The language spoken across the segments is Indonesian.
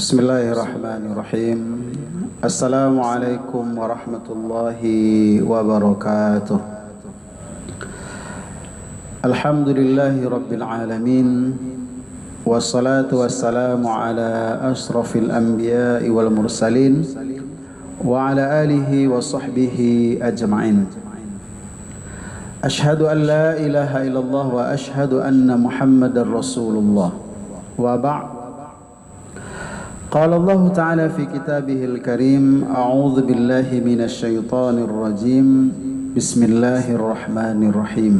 Bismillahirrahmanirrahim. Assalamualaikum warahmatullahi wabarakatuh. Alhamdulillahi rabbil alamin. Wassalatu wassalamu ala ashrafil anbiya'i wal mursalin wa ala alihi wa sahbihi ajma'in. Ashhadu an la ilaha illallah wa ashhadu anna Muhammadar Rasulullah. Wa ba'd. قال الله تعالى في كتابه الكريم أعوذ بالله من الشيطان الرجيم بسم الله الرحمن الرحيم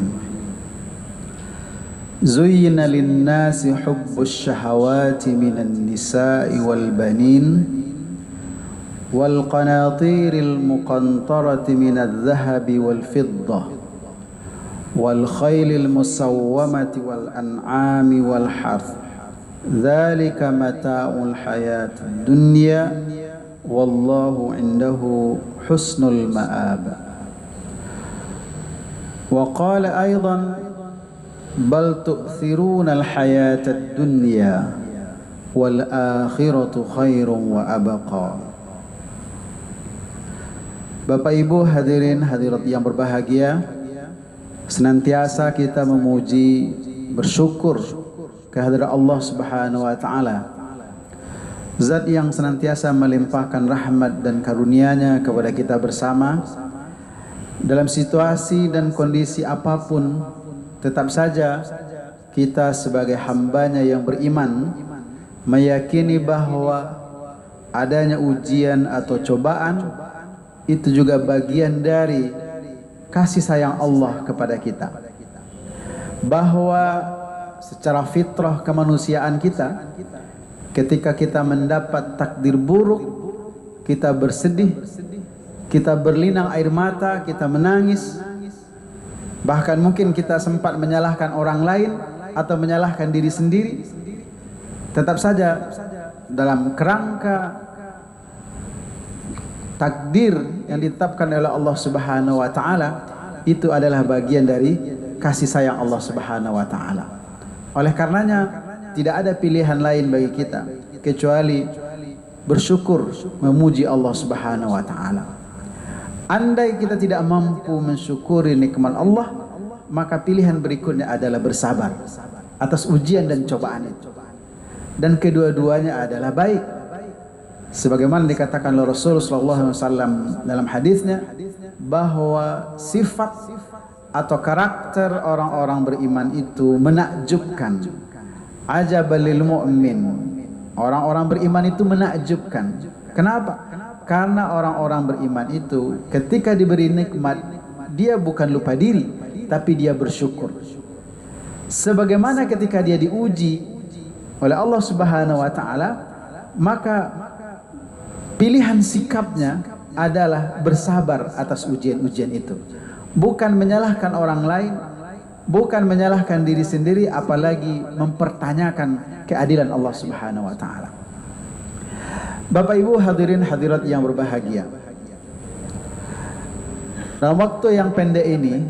زين للناس حب الشهوات من النساء والبنين والقناطير المقنطرة من الذهب والفضة والخيل المسومة والأنعام والحرث ذلك متاع الحياة الدنيا والله عنده حسن المآب. وقال أيضا بل تؤثرون الحياة الدنيا والآخرة خير وأبقى. Bapak Ibu hadirin hadirat yang berbahagia, senantiasa kita memuji, bersyukur kehadirat Allah Subhanahu wa taala, Zat yang senantiasa melimpahkan rahmat dan karunia-Nya kepada kita bersama dalam situasi dan kondisi apapun. Tetap saja kita sebagai hamba-Nya yang beriman meyakini bahwa adanya ujian atau cobaan itu juga bagian dari kasih sayang Allah kepada kita, bahwa secara fitrah kemanusiaan kita, ketika kita mendapat takdir buruk, kita bersedih, kita berlinang air mata, kita menangis, bahkan mungkin kita sempat menyalahkan orang lain atau menyalahkan diri sendiri. Tetap saja dalam kerangka takdir yang ditetapkan oleh Allah Subhanahu wa taala, itu adalah bagian dari kasih sayang Allah Subhanahu wa taala. Oleh karenanya tidak ada pilihan lain bagi kita kecuali bersyukur, memuji Allah Subhanahu wa taala. Andai kita tidak mampu mensyukuri nikmat Allah, maka pilihan berikutnya adalah bersabar atas ujian dan cobaan itu. Dan kedua-duanya adalah baik. Sebagaimana dikatakan oleh Rasulullah SAW dalam hadisnya, bahwa sifat atau karakter orang-orang beriman itu menakjubkan. Ajabal lil mu'min. Orang-orang beriman itu menakjubkan. Kenapa? Karena orang-orang beriman itu ketika diberi nikmat, dia bukan lupa diri, tapi dia bersyukur. Sebagaimana ketika dia diuji oleh Allah Subhanahu wa taala, maka pilihan sikapnya adalah bersabar atas ujian-ujian itu. Bukan menyalahkan orang lain, bukan menyalahkan diri sendiri, apalagi mempertanyakan keadilan Allah Subhanahu wa taala. Bapak Ibu hadirin hadirat yang berbahagia, dalam waktu yang pendek ini,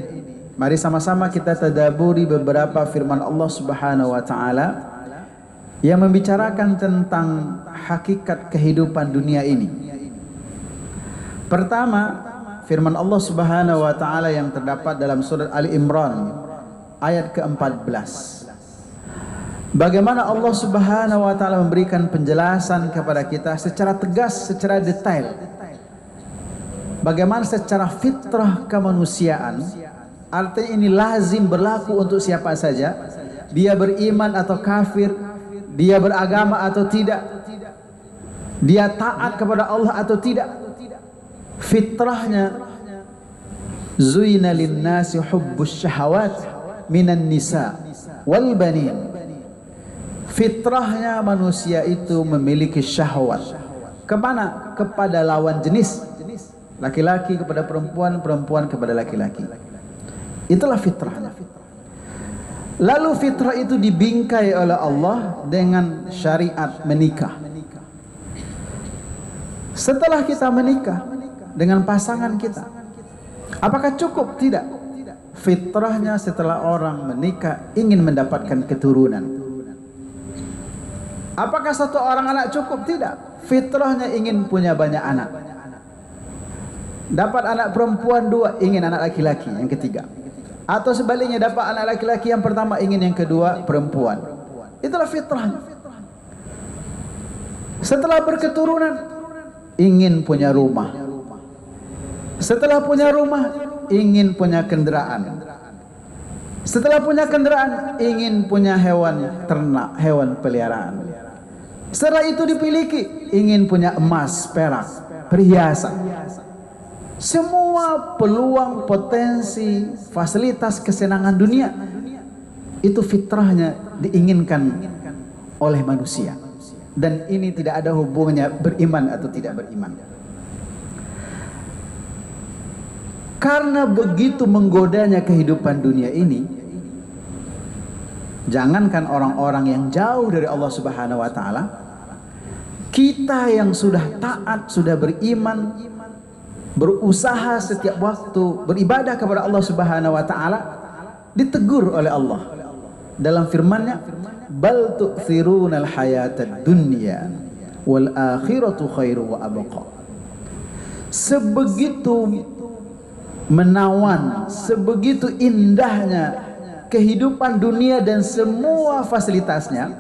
mari sama-sama kita tadaburi beberapa firman Allah Subhanahu wa taala yang membicarakan tentang hakikat kehidupan dunia ini. Pertama, firman Allah Subhanahu wa taala yang terdapat dalam surat Ali Imran ayat ke-14. Bagaimana Allah Subhanahu wa taala memberikan penjelasan kepada kita secara tegas, secara detail. Bagaimana secara fitrah kemanusiaan, artinya ini lazim berlaku untuk siapa saja, dia beriman atau kafir, dia beragama atau tidak, dia taat kepada Allah atau tidak. Fitrahnya, zuyina linnasi hubbus syahawat minan nisa wal banin. Fitrahnya manusia itu memiliki syahwat. Kemana? Kepada lawan jenis. Laki-laki kepada perempuan, perempuan kepada laki-laki. Itulah fitrahnya. Lalu fitrah itu dibingkai oleh Allah dengan syariat menikah. Setelah kita menikah dengan pasangan kita, apakah cukup? Tidak. Fitrahnya setelah orang menikah ingin mendapatkan keturunan. Apakah satu orang anak cukup? Tidak. Fitrahnya ingin punya banyak anak. Dapat anak perempuan 2, ingin anak laki-laki yang ketiga. Atau sebaliknya, dapat anak laki-laki yang pertama, ingin yang kedua perempuan. Itulah fitrahnya. Setelah berketurunan, ingin punya rumah. Setelah punya rumah, ingin punya kendaraan. Setelah punya kendaraan, ingin punya hewan ternak, hewan peliharaan. Setelah itu dimiliki, ingin punya emas, perak, perhiasan. Semua peluang, potensi, fasilitas, kesenangan dunia itu fitrahnya diinginkan oleh manusia. Dan ini tidak ada hubungannya beriman atau tidak beriman. Karena begitu menggodanya kehidupan dunia ini, jangankan orang-orang yang jauh dari Allah Subhanahu wa taala, kita yang sudah taat, sudah beriman, berusaha setiap waktu beribadah kepada Allah Subhanahu wa taala, ditegur oleh Allah dalam firman-Nya, bal tu'thirunal hayatad dunya wal akhiratu khairu wa abqa. Sebegitu menawan, sebegitu indahnya kehidupan dunia dan semua fasilitasnya,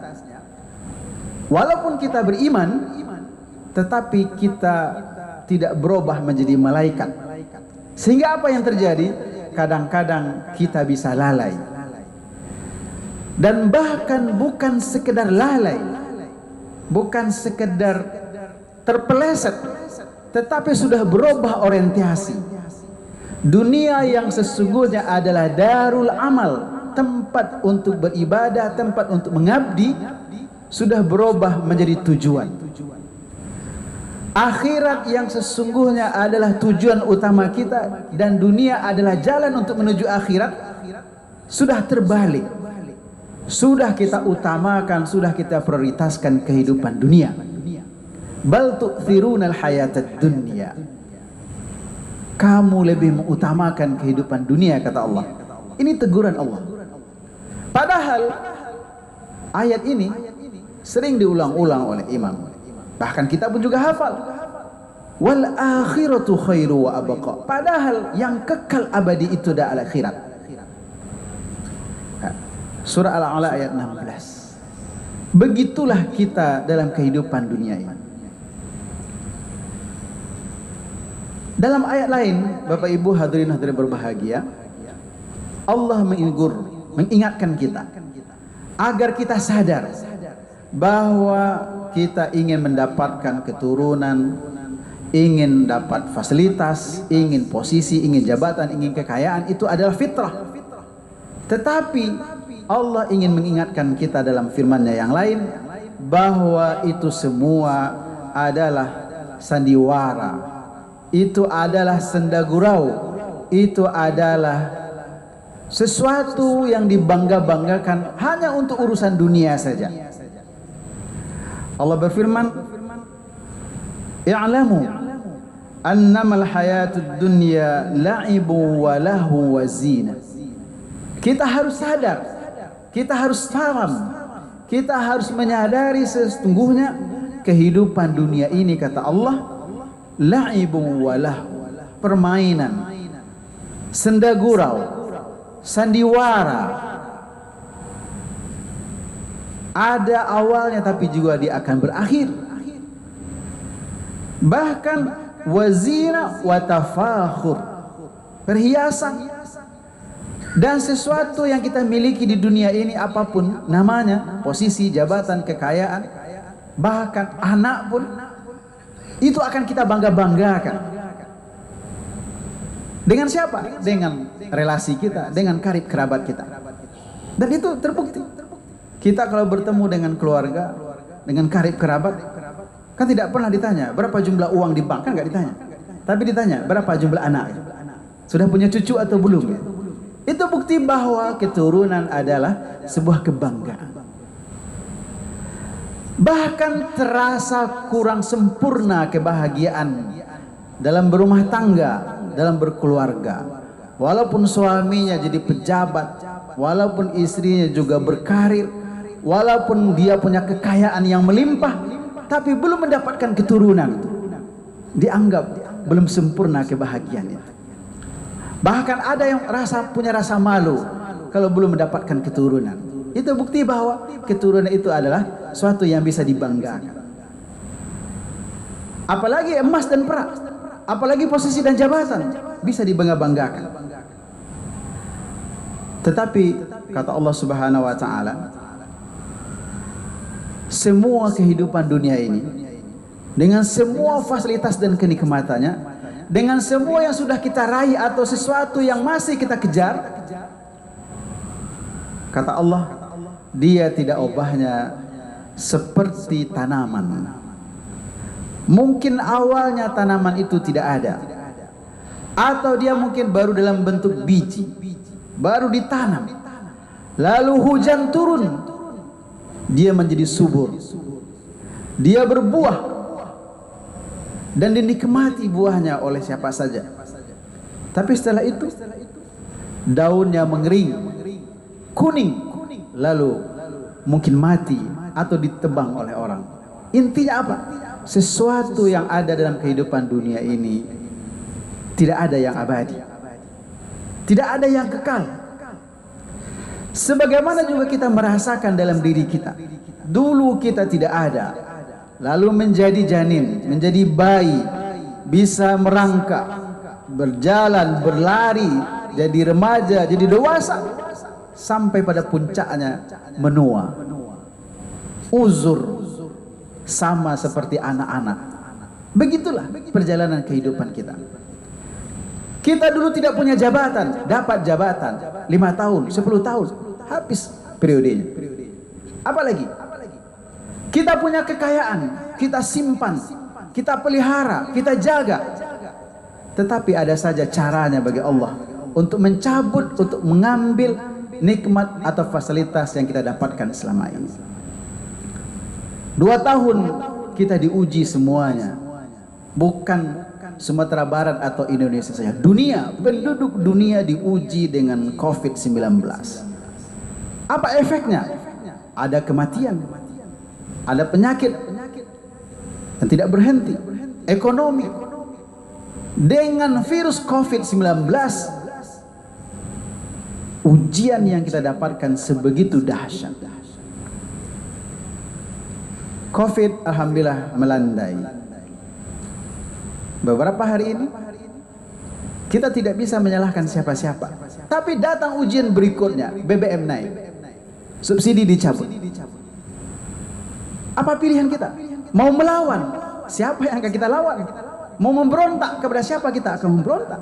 walaupun kita beriman, tetapi kita tidak berubah menjadi malaikat. Sehingga apa yang terjadi? Kadang-kadang kita bisa lalai. Dan bahkan bukan sekedar lalai, bukan sekedar terpeleset, tetapi sudah berubah orientasi. Dunia yang sesungguhnya adalah darul amal, tempat untuk beribadah, tempat untuk mengabdi, sudah berubah menjadi tujuan. Akhirat yang sesungguhnya adalah tujuan utama kita, dan dunia adalah jalan untuk menuju akhirat, sudah terbalik. Sudah kita utamakan, sudah kita prioritaskan kehidupan dunia. Bal tu'thirunal hayatad dunya. Kamu lebih mengutamakan kehidupan dunia, kata Allah. Ini teguran Allah. Padahal ayat ini sering diulang-ulang oleh imam. Bahkan kita pun juga hafal. Wal akhiratu khairu wa abqa. Padahal yang kekal abadi itu adalah akhirat. Surah Al-A'la ayat 16. Begitulah kita dalam kehidupan dunia ini. Dalam ayat lain, Bapak Ibu hadirin berbahagia, Allah mengingatkan kita agar kita sadar bahwa kita ingin mendapatkan keturunan, ingin dapat fasilitas, ingin posisi, ingin jabatan, ingin kekayaan, itu adalah fitrah. Tetapi Allah ingin mengingatkan kita dalam firman-Nya yang lain bahwa itu semua adalah sandiwara, itu adalah sendagurau, itu adalah sesuatu yang dibangga-banggakan hanya untuk urusan dunia saja. Allah berfirman, "I'lamu annamal hayatud dunya la'ibu wa lahu wa zina." Kita harus sadar, kita harus paham, kita harus menyadari sesungguhnya kehidupan dunia ini, kata Allah, la'ibu wa lahu, permainan, sendagurau, sandiwara. Ada awalnya tapi juga dia akan berakhir. Bahkan wazina wa tafakhur, perhiasan dan sesuatu yang kita miliki di dunia ini, apapun namanya, posisi, jabatan, kekayaan, bahkan anak pun, itu akan kita bangga-banggakan. Dengan siapa? Dengan relasi kita, dengan karib kerabat kita. Dan itu terbukti. Kita kalau bertemu dengan keluarga, dengan karib kerabat, kan tidak pernah ditanya berapa jumlah uang di bank, kan nggak ditanya. Tapi ditanya berapa jumlah anak, sudah punya cucu atau belum. Itu bukti bahwa keturunan adalah sebuah kebanggaan. Bahkan terasa kurang sempurna kebahagiaan dalam berumah tangga, dalam berkeluarga. Walaupun suaminya jadi pejabat, walaupun istrinya juga berkarir, walaupun dia punya kekayaan yang melimpah, tapi belum mendapatkan keturunan, dianggap belum sempurna kebahagiaan itu. Bahkan ada yang punya rasa malu kalau belum mendapatkan keturunan. Itu bukti bahwa keturunan itu adalah suatu yang bisa dibanggakan. Apalagi emas dan perak, apalagi posisi dan jabatan, bisa dibangga-banggakan. Tetapi kata Allah Subhanahu wa taala, semua kehidupan dunia ini dengan semua fasilitas dan kenikmatannya, dengan semua yang sudah kita raih atau sesuatu yang masih kita kejar, kata Allah, dia tidak ubahnya seperti tanaman. Mungkin awalnya tanaman itu tidak ada, atau dia mungkin baru dalam bentuk biji, baru ditanam, lalu hujan turun, dia menjadi subur, dia berbuah, dan dinikmati buahnya oleh siapa saja. Tapi setelah itu daunnya mengering, kuning, lalu mungkin mati atau ditebang oleh orang. Intinya apa? Sesuatu yang ada dalam kehidupan dunia ini tidak ada yang abadi, tidak ada yang kekal. Sebagaimana juga kita merasakan dalam diri kita, dulu kita tidak ada, lalu menjadi janin, menjadi bayi, bisa merangkak, berjalan, berlari, jadi remaja, jadi dewasa, sampai pada puncaknya menua, uzur, sama seperti anak-anak. Begitulah perjalanan kehidupan kita. Kita dulu tidak punya jabatan, dapat jabatan 5 tahun, 10 tahun, habis periodenya. Apalagi kita punya kekayaan, kita simpan, kita pelihara, kita jaga. Tetapi ada saja caranya bagi Allah untuk mencabut, untuk mengambil nikmat atau fasilitas yang kita dapatkan selama ini. 2 tahun kita diuji semuanya, bukan Sumatera Barat atau Indonesia saja, dunia, penduduk dunia diuji dengan COVID-19. Apa efeknya? Ada kematian, ada penyakit yang tidak berhenti, ekonomi. Dengan virus COVID-19, ujian yang kita dapatkan sebegitu dahsyat. COVID alhamdulillah melandai. Beberapa hari ini kita tidak bisa menyalahkan siapa-siapa. Tapi datang ujian berikutnya, BBM naik, subsidi dicabut. Apa pilihan kita? Mau melawan? Siapa yang akan kita lawan? Mau memberontak kepada siapa kita akan memberontak?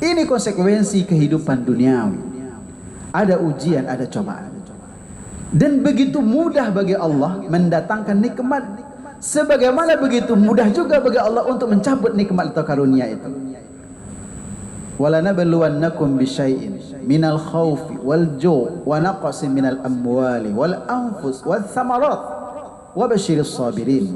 Ini konsekuensi kehidupan duniawi. Ada ujian, ada cobaan. Dan begitu mudah bagi Allah mendatangkan nikmat, sebagaimana begitu mudah juga bagi Allah untuk mencabut nikmat atau karunia itu. Walanabluwannakum bisyai'in minal khaufi wal ju' wa naqsin minal amwali wal anfus wath thamarat wa basyiris sabirin.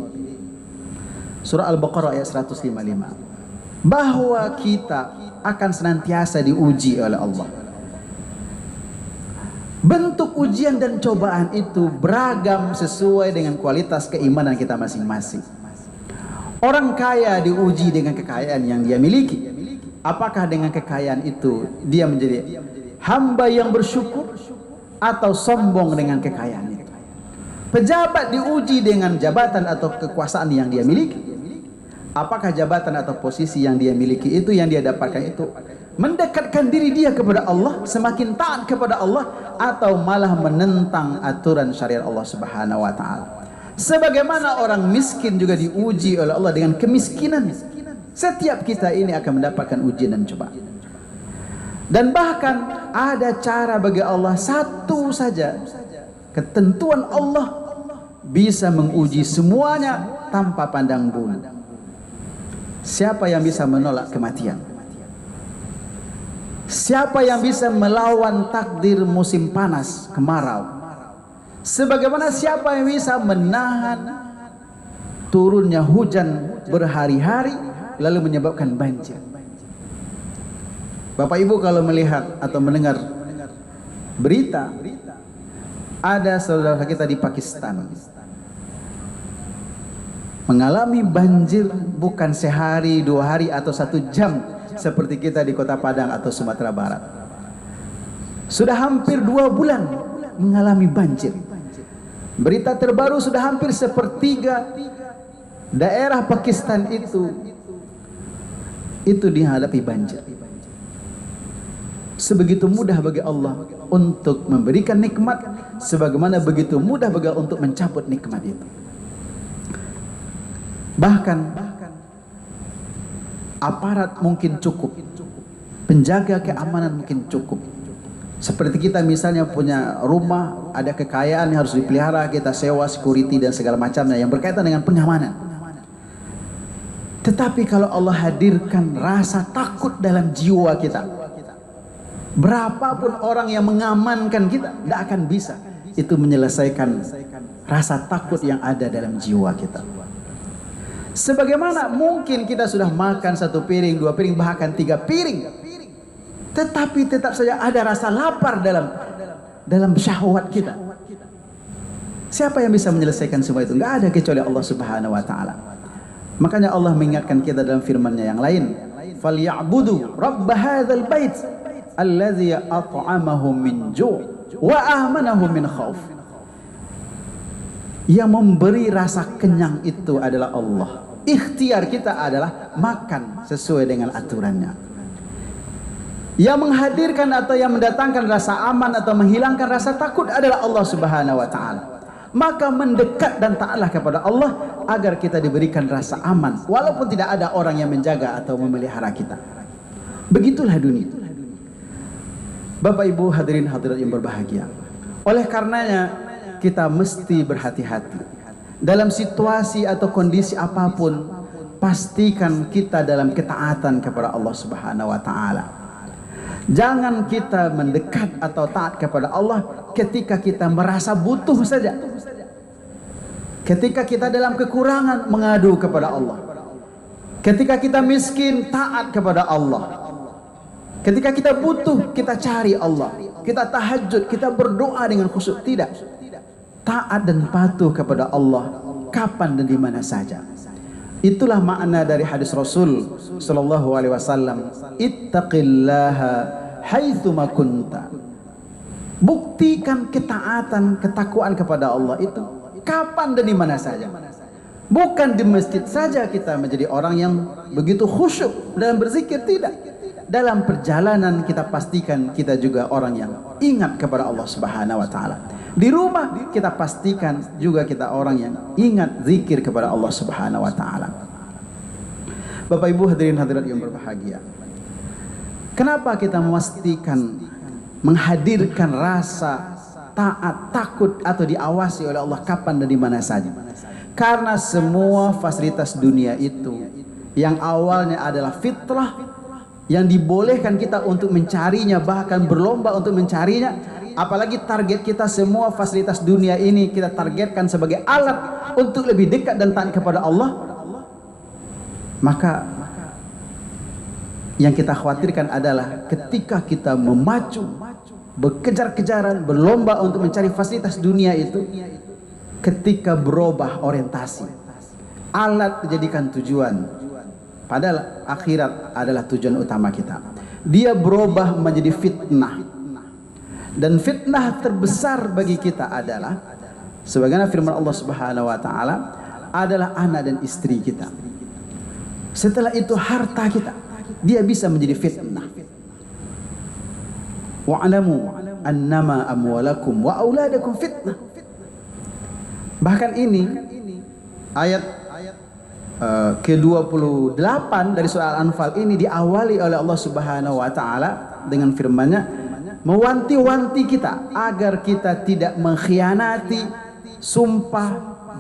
Surah Al-Baqarah ayat 155. Bahwa kita akan senantiasa diuji oleh Allah. Bentuk ujian dan cobaan itu beragam sesuai dengan kualitas keimanan kita masing-masing. Orang kaya diuji dengan kekayaan yang dia miliki. Apakah dengan kekayaan itu dia menjadi hamba yang bersyukur atau sombong dengan kekayaan itu? Pejabat diuji dengan jabatan atau kekuasaan yang dia miliki. Apakah jabatan atau posisi yang dia miliki itu, yang dia dapatkan itu mendekatkan diri dia kepada Allah, semakin taat kepada Allah, atau malah menentang aturan syariat Allah Subhanahu wa taala? Sebagaimana orang miskin juga diuji oleh Allah dengan kemiskinan. Setiap kita ini akan mendapatkan ujian dan cobaan. Dan bahkan ada cara bagi Allah satu saja. Ketentuan Allah bisa menguji semuanya tanpa pandang bulu. Siapa yang bisa menolak kematian? Siapa yang bisa melawan takdir musim panas, kemarau? Sebagaimana siapa yang bisa menahan turunnya hujan berhari-hari lalu menyebabkan banjir? Bapak Ibu kalau melihat atau mendengar berita Ada saudara kita di Pakistan mengalami banjir bukan sehari, 2 hari atau 1 jam seperti kita di Kota Padang atau Sumatera Barat. Sudah hampir 2 bulan mengalami banjir. Berita terbaru sudah hampir sepertiga daerah Pakistan itu dihadapi banjir. Sebegitu mudah bagi Allah untuk memberikan nikmat, sebagaimana begitu mudah bagi Allah untuk mencabut nikmat itu. Bahkan aparat mungkin cukup, penjaga keamanan mungkin cukup. Seperti kita misalnya punya rumah, ada kekayaan yang harus dipelihara, kita sewa security dan segala macamnya yang berkaitan dengan pengamanan. Tetapi kalau Allah hadirkan rasa takut dalam jiwa kita, berapapun orang yang mengamankan kita, tidak akan bisa itu menyelesaikan rasa takut yang ada dalam jiwa kita. Sebagaimana mungkin kita sudah makan 1 piring, 2 piring, bahkan 3 piring, tetapi tetap saja ada rasa lapar dalam syahwat kita. Siapa yang bisa menyelesaikan semua itu? Enggak ada kecuali Allah Subhanahu wa taala. Makanya Allah mengingatkan kita dalam firman-Nya yang lain, "Falyabudu rabb hadzal bait allazi at'amahum min ju' wa amanahum min khauf." Yang memberi rasa kenyang itu adalah Allah. Ikhtiar kita adalah makan sesuai dengan aturannya. Yang menghadirkan atau yang mendatangkan rasa aman atau menghilangkan rasa takut adalah Allah Subhanahu wa taala. Maka mendekat dan taatlah kepada Allah agar kita diberikan rasa aman, walaupun tidak ada orang yang menjaga atau memelihara kita. Begitulah dunia. Bapak Ibu hadirin hadirat yang berbahagia. Oleh karenanya kita mesti berhati-hati dalam situasi atau kondisi apapun. Pastikan kita dalam ketaatan kepada Allah Subhanahu wa taala. Jangan kita mendekat atau taat kepada Allah ketika kita merasa butuh saja. Ketika kita dalam kekurangan, mengadu kepada Allah. Ketika kita miskin, taat kepada Allah. Ketika kita butuh, kita cari Allah. Kita tahajud, kita berdoa dengan khusyuk. Tidak. Taat dan patuh kepada Allah kapan dan di mana saja. Itulah makna dari hadis Rasul sallallahu alaihi wasallam, ittaqillaha haitsuma kunta. Buktikan ketaatan, ketakwaan kepada Allah itu kapan dan di mana saja. Bukan di masjid saja kita menjadi orang yang begitu khusyuk dalam berzikir, tidak. Dalam perjalanan kita pastikan kita juga orang yang ingat kepada Allah Subhanahu wa taala. Di rumah kita pastikan juga kita orang yang ingat zikir kepada Allah Subhanahu wa taala. Bapak Ibu hadirin hadirat yang berbahagia. Kenapa kita memastikan menghadirkan rasa taat, takut atau diawasi oleh Allah kapan dan di mana saja? Karena semua fasilitas dunia itu yang awalnya adalah fitrah, yang dibolehkan kita untuk mencarinya, bahkan berlomba untuk mencarinya. Apalagi target kita semua fasilitas dunia ini kita targetkan sebagai alat untuk lebih dekat dan taat kepada Allah. Maka yang kita khawatirkan adalah ketika kita memacu, berkejar-kejaran, berlomba untuk mencari fasilitas dunia itu, ketika berubah orientasi, alat dijadikan tujuan, padahal akhirat adalah tujuan utama kita. Dia berubah menjadi fitnah. Dan fitnah terbesar bagi kita adalah, sebagaimana firman Allah Subhanahu wa taala, adalah anak dan istri kita. Setelah itu harta kita, dia bisa menjadi fitnah. Wa'lamu annama amwalakum wa auladakum fitnah. Bahkan ini ayat ke-28 dari surah Al-Anfal ini diawali oleh Allah Subhanahu wa taala dengan firman-Nya, mewanti-wanti kita agar kita tidak mengkhianati sumpah,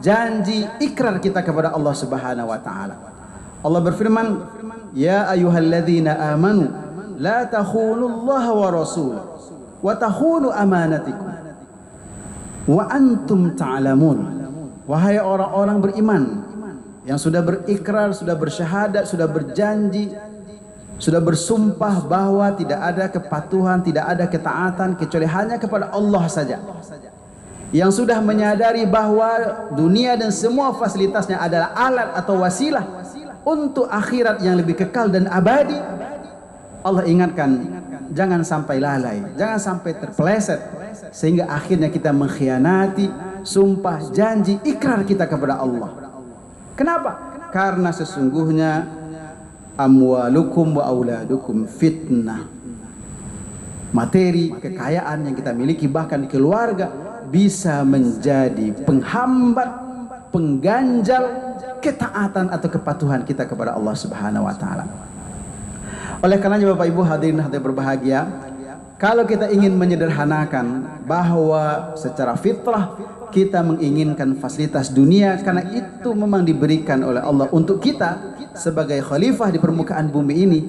janji, ikrar kita kepada Allah Subhanahu wa taala. Allah berfirman, "Ya ayyuhalladzina amanu la takhunullaha wa rasulahu wa takhunu amanatikum wa antum ta'lamun." Wahai orang-orang beriman yang sudah berikrar, sudah bersyahadat, sudah berjanji, sudah bersumpah bahwa tidak ada kepatuhan, tidak ada ketaatan kecuali hanya kepada Allah saja. yang sudah menyadari bahwa dunia dan semua fasilitasnya adalah alat atau wasilah untuk akhirat yang lebih kekal dan abadi, Allah ingatkan, jangan sampai lalai, jangan sampai terpeleset sehingga akhirnya kita mengkhianati sumpah, janji, ikrar kita kepada Allah. Kenapa? Karena sesungguhnya amwalukum wa auladukum fitnah. Materi, kekayaan yang kita miliki, bahkan keluarga, bisa menjadi penghambat, pengganjal ketaatan atau kepatuhan kita kepada Allah Subhanahu wa taala. Oleh karenanya Bapak Ibu hadirin hadirat berbahagia, kalau kita ingin menyederhanakan bahwa secara fitrah kita menginginkan fasilitas dunia karena itu memang diberikan oleh Allah untuk kita sebagai khalifah di permukaan bumi ini,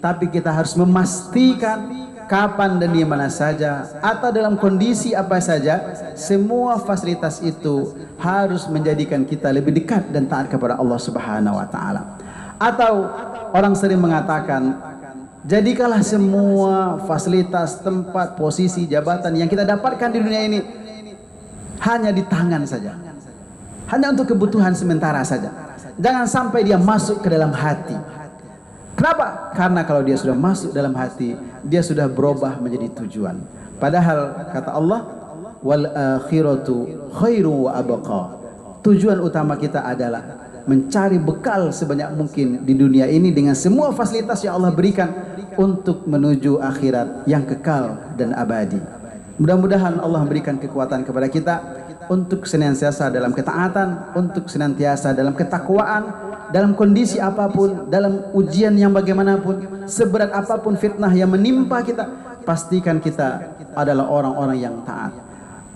tapi kita harus memastikan kapan dan di mana saja atau dalam kondisi apa saja, semua fasilitas itu harus menjadikan kita lebih dekat dan taat kepada Allah Subhanahu wa taala. Atau orang sering mengatakan, jadikanlah semua fasilitas, tempat, posisi, jabatan yang kita dapatkan di dunia ini hanya di tangan saja, hanya untuk kebutuhan sementara saja. Jangan sampai dia masuk ke dalam hati. Kenapa? Karena kalau dia sudah masuk dalam hati, dia sudah berubah menjadi tujuan. Padahal kata Allah, wal akhiratu khairu wa abqa. Tujuan utama kita adalah mencari bekal sebanyak mungkin di dunia ini dengan semua fasilitas yang Allah berikan untuk menuju akhirat yang kekal dan abadi. Mudah-mudahan Allah memberikan kekuatan kepada kita untuk senantiasa dalam ketaatan, untuk senantiasa dalam ketakwaan, dalam kondisi apapun, dalam ujian yang bagaimanapun, seberat apapun fitnah yang menimpa kita, pastikan kita adalah orang-orang yang taat.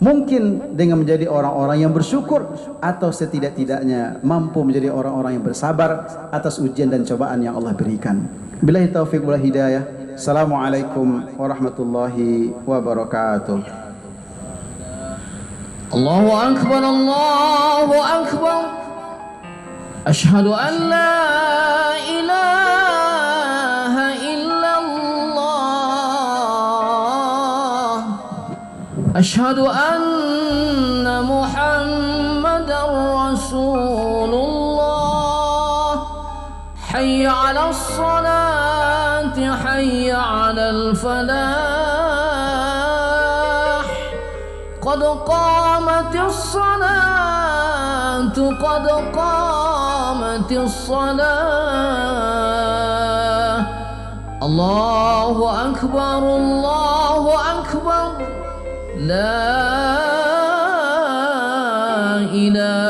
Mungkin dengan menjadi orang-orang yang bersyukur, atau setidak-tidaknya mampu menjadi orang-orang yang bersabar atas ujian dan cobaan yang Allah berikan. Billahi taufiq wal hidayah. Assalamualaikum warahmatullahi wabarakatuh. Allahu akbar, Allahu akbar. Ashhadu an la ilaha illallah. Ashhadu anna Muhammadar Rasulullah. Hayya 'alas salati, hayya 'alal falah. Qad qamatis salatu, qad qamatis salah. Allahu akbar, Allahu akbar. La ilaha